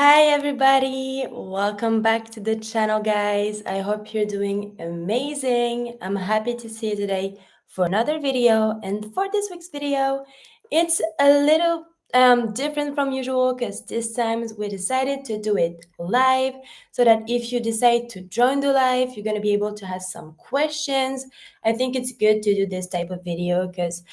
Hi everybody, welcome back to the channel guys. I hope you're doing amazing. I'm happy to see you today for another video, and for this week's video, it's a little different from usual because this time we decided to do it live so that if you decide to join the live, you're going to be able to ask some questions. I think it's good to do this type of video because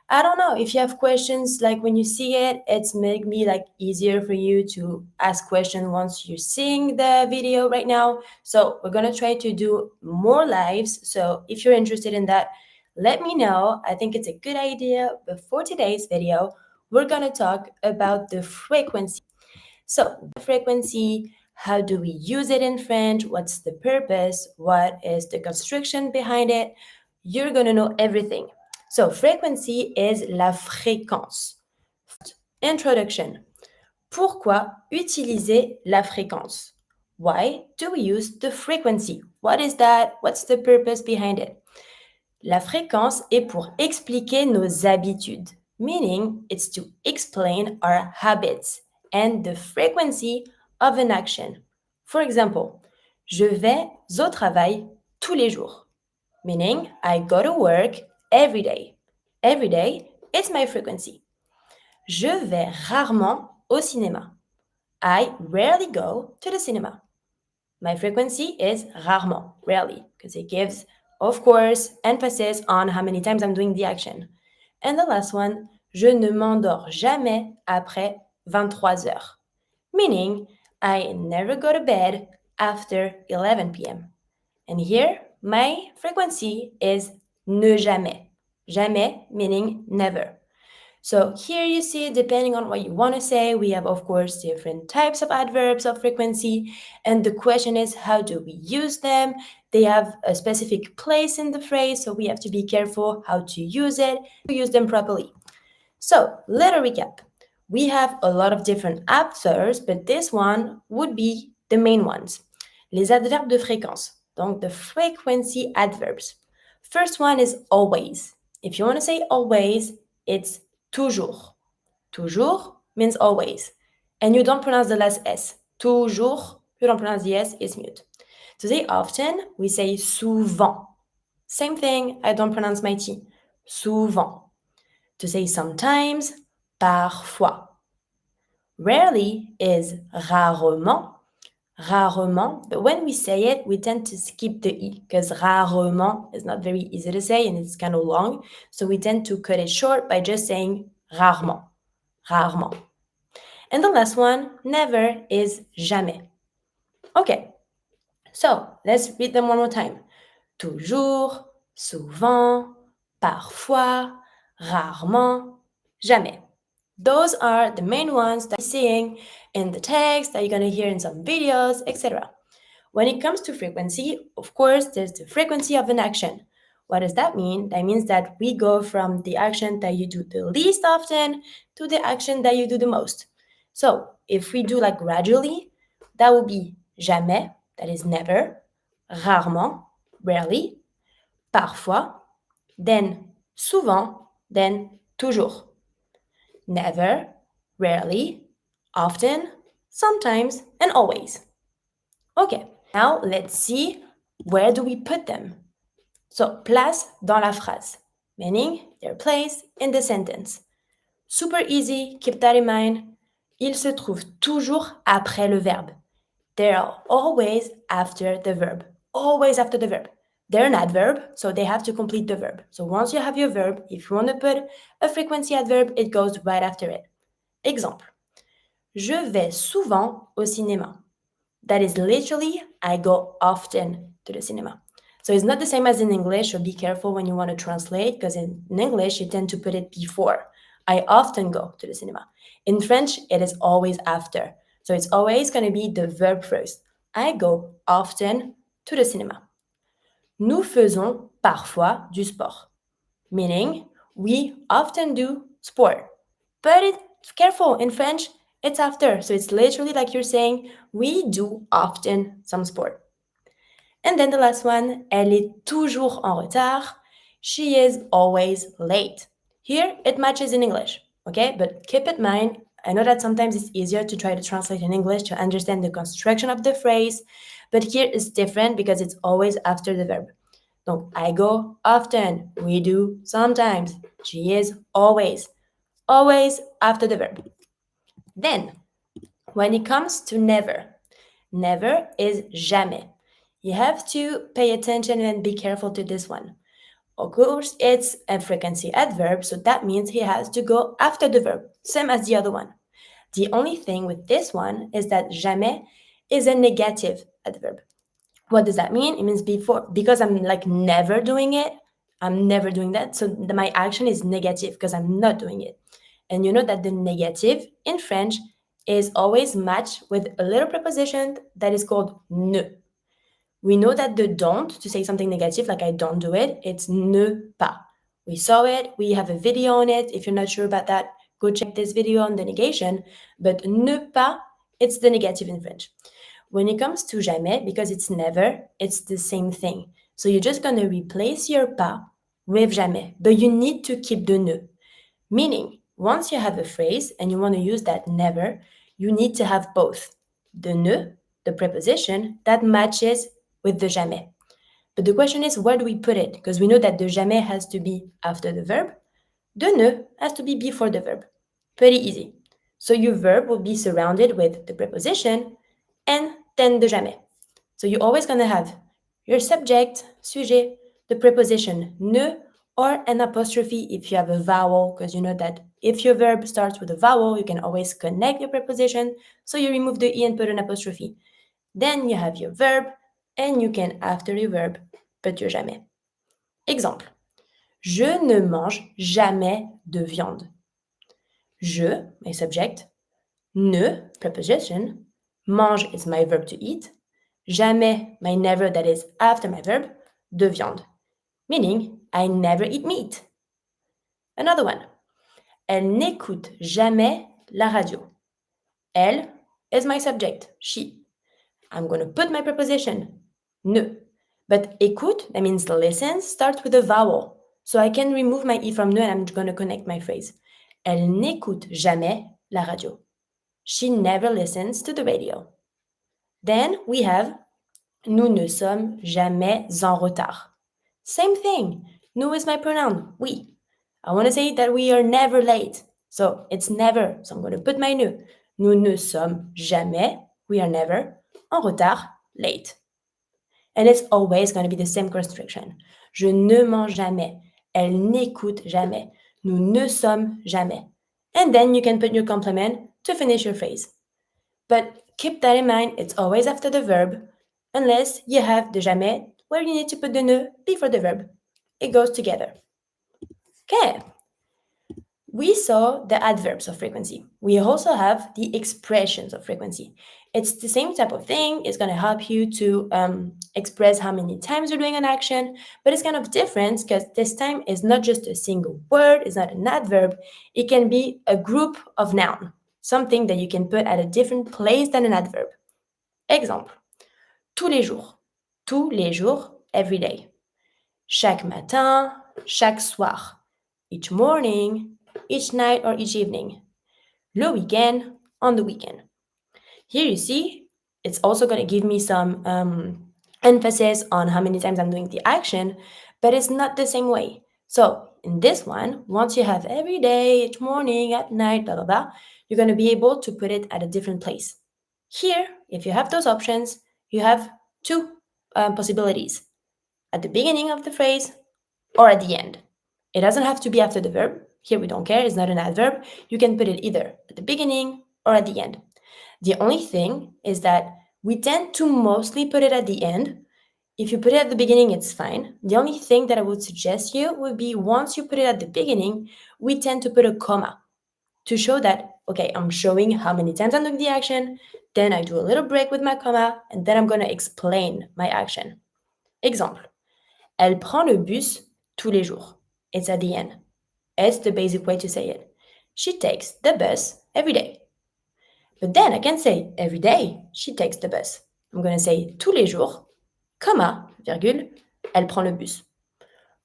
I don't know if you have questions, like when you see it, it's make me like easier for you to ask questions once you're seeing the video right now. So we're gonna try to do more lives. So if you're interested in that, let me know. I think it's a good idea. But for today's video, we're gonna talk about the frequency. So frequency, how do we use it in French? What's the purpose? What is the construction behind it? You're gonna know everything. So frequency is la fréquence. Introduction. Pourquoi utiliser la fréquence? Why do we use the frequency? What is that? What's the purpose behind it? La fréquence est pour expliquer nos habitudes, meaning it's to explain our habits and the frequency of an action. For example, je vais au travail tous les jours, meaning I go to work every day. Every day, it's my frequency. Je vais rarement au cinéma. I rarely go to the cinema. My frequency is rarement, rarely, because it gives, of course, emphasis on how many times I'm doing the action. And the last one, je ne m'endors jamais après 23 heures, meaning I never go to bed after 11 p.m. And here, my frequency is ne jamais. Jamais meaning never. So here you see, depending on what you want to say, we have, of course, different types of adverbs of frequency. And the question is, how do we use them? They have a specific place in the phrase, so we have to be careful how to use it, to use them properly. So, little recap. We have a lot of different adverbs, but this one would be the main ones. Les adverbes de fréquence. Donc, the frequency adverbs. First one is always. If you want to say always, it's toujours. Toujours means always. And you don't pronounce the last S. Toujours, you don't pronounce the S, it's mute. To say often, we say souvent. Same thing, I don't pronounce my T. Souvent. To say sometimes, parfois. Rarely is rarement. Rarement, but when we say it, we tend to skip the E because rarement is not very easy to say and it's kind of long. So we tend to cut it short by just saying rarement. Rarement. And the last one, never, is jamais. Okay, so let's read them one more time. Toujours, souvent, parfois, rarement, jamais. Those are the main ones that you're seeing in the text, that you're going to hear in some videos, etc. When it comes to frequency, of course, there's the frequency of an action. What does that mean? That means that we go from the action that you do the least often to the action that you do the most. So if we do like gradually, that will be jamais, that is never, rarement, rarely, parfois, then souvent, then toujours. Never, rarely, often, sometimes, and always. Okay, now let's see where do we put them. So, place dans la phrase, meaning they're placed in the sentence. Super easy, keep that in mind. Ils se trouvent toujours après le verbe. They are always after the verb. Always after the verb. They're an adverb, so they have to complete the verb. So once you have your verb, if you want to put a frequency adverb, it goes right after it. Exemple. Je vais souvent au cinéma. That is literally, I go often to the cinema. So it's not the same as in English, so be careful when you want to translate, because in English, you tend to put it before. I often go to the cinema. In French, it is always after. So it's always going to be the verb first. I go often to the cinema. Nous faisons parfois du sport. Meaning, we often do sport. But careful, in French, it's after. So it's literally like you're saying, we do often some sport. And then the last one, elle est toujours en retard. She is always late. Here, it matches in English, okay? But keep in mind, I know that sometimes it's easier to try to translate in English to understand the construction of the phrase, but here it's different because it's always after the verb. Donc, I go often, we do sometimes, she is always after the verb. Then, when it comes to never, never is jamais. You have to pay attention and be careful to this one. Of course, it's a frequency adverb, so that means he has to go after the verb, same as the other one. The only thing with this one is that jamais is a negative adverb. What does that mean? It means before, because I'm like never doing it, I'm never doing that. So my action is negative because I'm not doing it. And you know that the negative in French is always matched with a little preposition that is called ne. We know that the don't, to say something negative, like I don't do it, it's ne pas. We saw it, we have a video on it. If you're not sure about that, go check this video on the negation. But ne pas, it's the negative in French. When it comes to jamais, because it's never, it's the same thing. So you're just going to replace your pas with jamais, but you need to keep the ne. Meaning, once you have a phrase and you want to use that never, you need to have both the ne, the preposition, that matches with the jamais. But the question is, where do we put it? Because we know that the jamais has to be after the verb. The ne has to be before the verb. Pretty easy. So your verb will be surrounded with the preposition and then the jamais. So you're always going to have your subject, sujet, the preposition ne, or an apostrophe if you have a vowel, because you know that if your verb starts with a vowel, you can always connect your preposition. So you remove the e and put an apostrophe. Then you have your verb, and you can, after your verb, put your jamais. Exemple. Je ne mange jamais de viande. Je, my subject. Ne, preposition. Mange is my verb to eat. Jamais, my never that is after my verb. De viande. Meaning, I never eat meat. Another one. Elle n'écoute jamais la radio. Elle is my subject, she. I'm going to put my preposition, ne. But écoute, that means listen, starts with a vowel. So I can remove my e from ne and I'm going to connect my phrase. Elle n'écoute jamais la radio. She never listens to the radio. Then we have nous ne sommes jamais en retard. Same thing. Nous is my pronoun, we. I want to say that we are never late. So it's never. So I'm going to put my nous. Nous ne sommes jamais, we are never, en retard, late. And it's always going to be the same construction. Je ne mange jamais. Elle n'écoute jamais. Nous ne sommes jamais. And then you can put your complement to finish your phrase. But keep that in mind, it's always after the verb, unless you have the jamais, where you need to put the ne before the verb. It goes together. Okay. We saw the adverbs of frequency. We also have the expressions of frequency. It's the same type of thing. It's going to help you to express how many times you're doing an action, but it's kind of different because this time is not just a single word, it's not an adverb. It can be a group of noun, something that you can put at a different place than an adverb. Exemple, tous les jours. Tous les jours, every day. Chaque matin, chaque soir. Each morning, each night or each evening. Le weekend, on the weekend. Here you see, it's also going to give me some emphasis on how many times I'm doing the action, but it's not the same way. So in this one, once you have every day, each morning, at night, blah, blah, blah, you're going to be able to put it at a different place. Here, if you have those options, you have two possibilities. At the beginning of the phrase or at the end. It doesn't have to be after the verb. Here we don't care, it's not an adverb. You can put it either at the beginning or at the end. The only thing is that we tend to mostly put it at the end. If you put it at the beginning, it's fine. The only thing that I would suggest you would be once you put it at the beginning, we tend to put a comma to show that, okay, I'm showing how many times I'm doing the action, then I do a little break with my comma, and then I'm going to explain my action. Exemple, elle prend le bus tous les jours. It's at the end. It's the basic way to say it. She takes the bus every day. But then I can say every day she takes the bus. I'm going to say tous les jours, comma, virgule, elle prend le bus.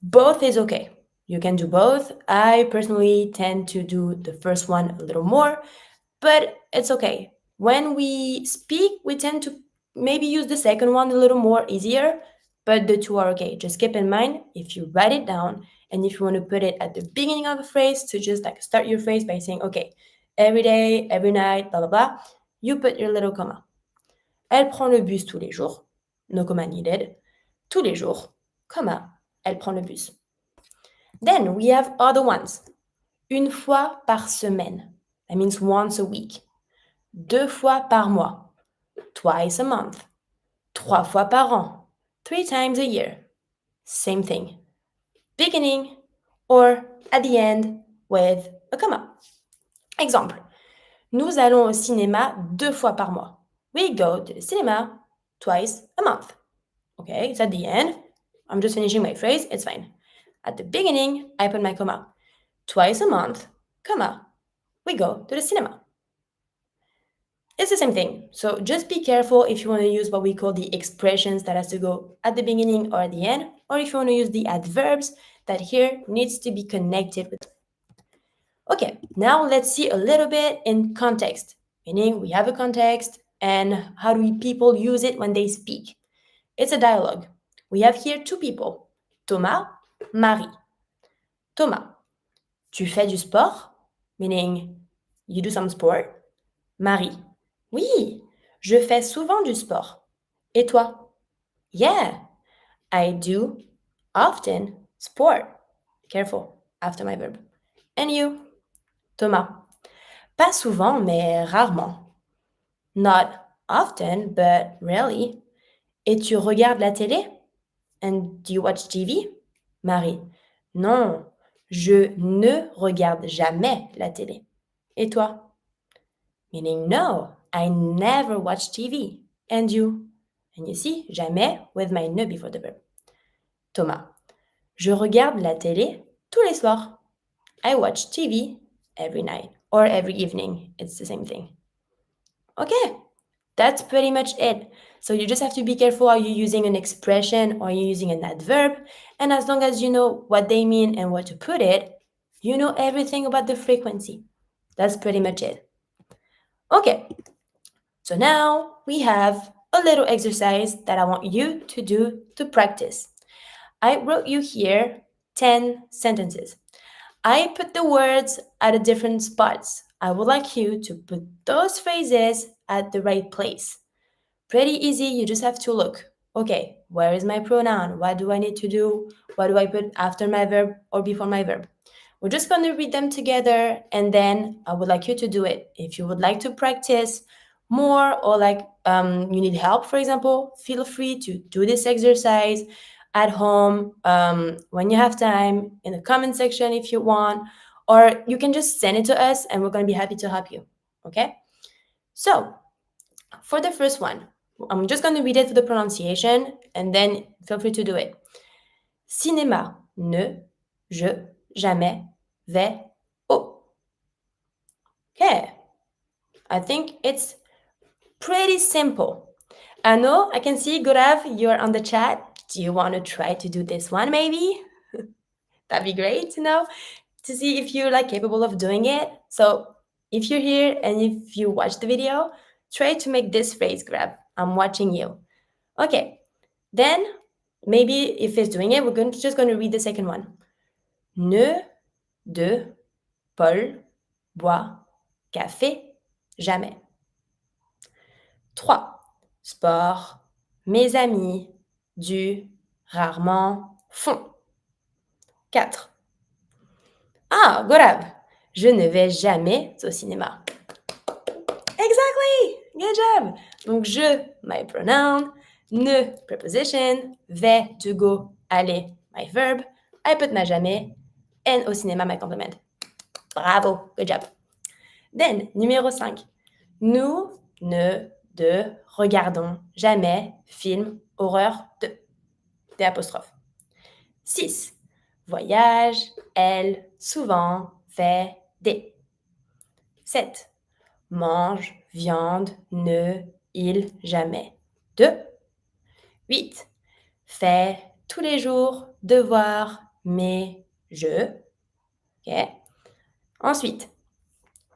Both is okay. You can do both. I personally tend to do the first one a little more. but it's okay. When we speak, we tend to maybe use the second one a little more easier, but the two are okay. Just keep in mind, if you write it down and if you want to put it at the beginning of a phrase to just like start your phrase by saying, okay, every day, every night, blah, blah, blah, you put your little comma. Elle prend le bus tous les jours. No comma needed. Tous les jours, comma, elle prend le bus. Then we have other ones. Une fois par semaine. That means once a week. 2 fois par mois. Twice a month. 3 fois par an. 3 times a year. Same thing. Beginning or at the end with a comma. Exemple. Nous allons au cinéma 2 fois par mois. We go to the cinema twice a month. Okay, it's at the end. I'm just finishing my phrase. It's fine. At the beginning, I put my comma. Twice a month, comma, we go to the cinema. It's the same thing. So just be careful if you want to use what we call the expressions that has to go at the beginning or at the end, or if you want to use the adverbs that here needs to be connected with. Okay, now let's see a little bit in context, meaning we have a context and how do people use it when they speak. It's a dialogue. We have here two people, Thomas, Marie. Thomas, tu fais du sport? Meaning you do some sport. Marie, oui, je fais souvent du sport. Et toi? Yeah, I do often sport. Careful, after my verb. And you? Thomas, pas souvent, mais rarement. Not often, but rarely. Et tu regardes la télé? And do you watch TV? Marie, non, je ne regarde jamais la télé. Et toi? Meaning, no, I never watch TV. And you? And you see, jamais with my ne before the verb. Thomas, je regarde la télé tous les soirs. I watch TV every night or every evening. It's the same thing. Okay, that's pretty much it. So you just have to be careful, are you using an expression or are you using an adverb? And as long as you know what they mean and where to put it, you know everything about the frequency. That's pretty much it. Okay, so now we have a little exercise that I want you to do to practice. I wrote you here 10 sentences. I put the words at a different spots. I would like you to put those phrases at the right place. Pretty easy, you just have to look. Okay, where is my pronoun? What do I need to do? What do I put after my verb or before my verb? We're just going to read them together and then I would like you to do it. If you would like to practice more or like you need help, for example, feel free to do this exercise at home when you have time, in the comment section if you want, or you can just send it to us and we're going to be happy to help you. Okay? So, for the first one, I'm just going to read it for the pronunciation and then feel free to do it. Cinéma, ne, je, jamais, vais, au. Okay. I think it's pretty simple. I know, I can see, Gaurav, you're on the chat. Do you want to try to do this one maybe? That'd be great to know, to see if you're like capable of doing it. So if you're here and if you watch the video, try to make this phrase grab. I'm watching you. Okay, then maybe if it's doing it, we're just going to read the second one. Ne, de, Paul, boit, café, jamais. 3. Sport, mes amis, du, rarement, font. 4. Ah, Gaurav, je ne vais jamais au cinéma. Exactly! Good job! Donc, je, my pronoun, ne, preposition, vais, to go, aller, my verb, I put my jamais, and au cinéma, my complement. Bravo! Good job! Then, numéro 5. Nous ne de regardons jamais film horreur de. Des apostrophes. 6. Voyage, elle, souvent, fait, des. 7. Mange, viande, ne, il, jamais. 2. 8. Fait, tous les jours, devoir, mais, je. Ok. Ensuite,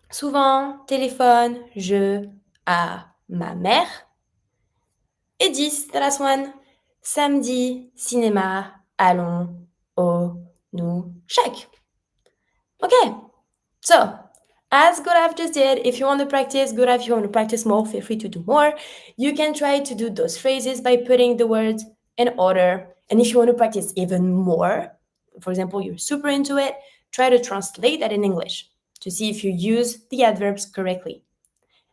Souvent, téléphone, je à ma mère. Et 10, the last one. Samedi, cinéma, allons au nous chaque. Okay, so as Gaurav just did, if you want to practice, Gaurav, if you want to practice more, feel free to do more. You can try to do those phrases by putting the words in order. And if you want to practice even more, for example, you're super into it, try to translate that in English to see if you use the adverbs correctly.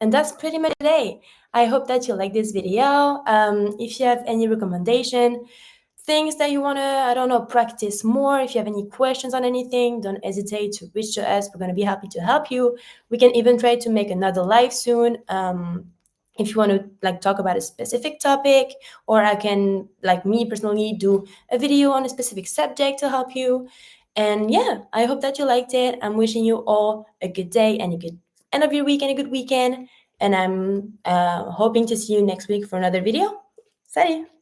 And that's pretty much today. I hope that you like this video. If you have any recommendation, things that you want to, I don't know, practice more, if you have any questions on anything, don't hesitate to reach to us. We're going to be happy to help you. We can even try to make another live soon. If you want to like talk about a specific topic, or I can, like me personally, do a video on a specific subject to help you. And yeah, I hope that you liked it. I'm wishing you all a good day and a good end of your week and a good weekend. And I'm hoping to see you next week for another video. Salut!